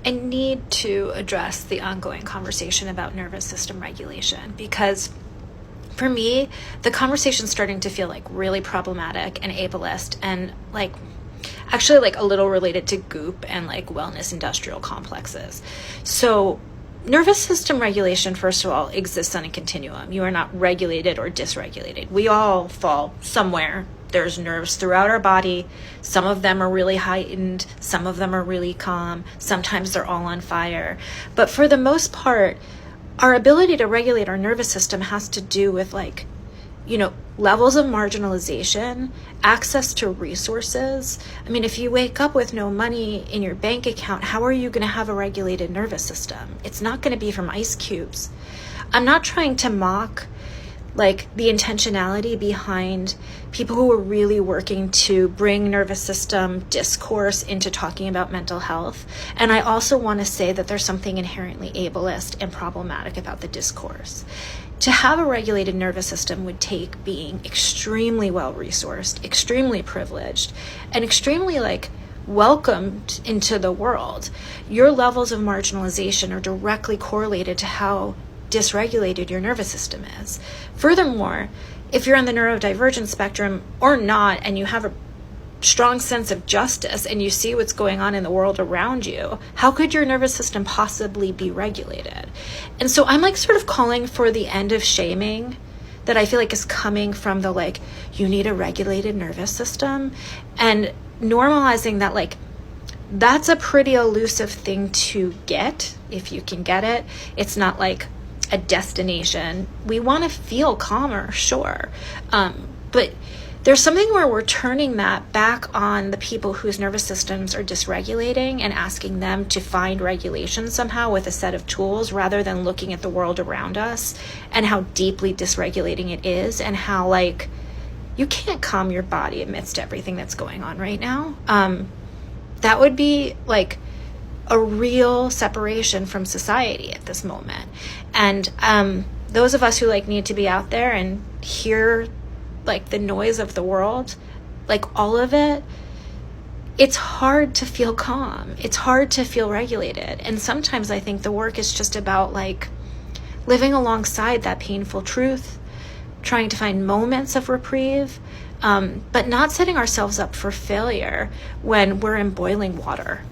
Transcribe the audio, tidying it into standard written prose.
I need to address the ongoing conversation about nervous system regulation, because for me, the conversation's starting to feel like really problematic and ableist, and like actually like a little related to goop and like wellness industrial complexes. So nervous system regulation, first of all, exists on a continuum. You are not regulated or dysregulated. We all fall somewhere. There's nerves throughout our body. Some of them are really heightened. Some of them are really calm. Sometimes they're all on fire. But for the most part, our ability to regulate our nervous system has to do with like, you know, levels of marginalization, access to resources. I mean, if you wake up with no money in your bank account, how are you going to have a regulated nervous system? It's not going to be from ice cubes. I'm not trying to mock like the intentionality behind people who are really working to bring nervous system discourse into talking about mental health. And I also want to say that there's something inherently ableist and problematic about the discourse. To have a regulated nervous system would take being extremely well-resourced, extremely privileged, and extremely like welcomed into the world. Your levels of marginalization are directly correlated to how dysregulated your nervous system is. Furthermore, if you're on the neurodivergent spectrum or not, and you have a strong sense of justice and you see what's going on in the world around you, how could your nervous system possibly be regulated? And so I'm like sort of calling for the end of shaming that I feel like is coming from the like, you need a regulated nervous system, and normalizing that like, that's a pretty elusive thing to get if you can get it. It's not like a destination. We want to feel calmer, sure. But there's something where we're turning that back on the people whose nervous systems are dysregulating and asking them to find regulation somehow with a set of tools, rather than looking at the world around us and how deeply dysregulating it is, and how like you can't calm your body amidst everything that's going on right now. That would be like a real separation from society at this moment. And those of us who like need to be out there and hear like the noise of the world, like all of it, it's hard to feel calm. It's hard to feel regulated. And sometimes I think the work is just about like living alongside that painful truth, trying to find moments of reprieve, but not setting ourselves up for failure when we're in boiling water.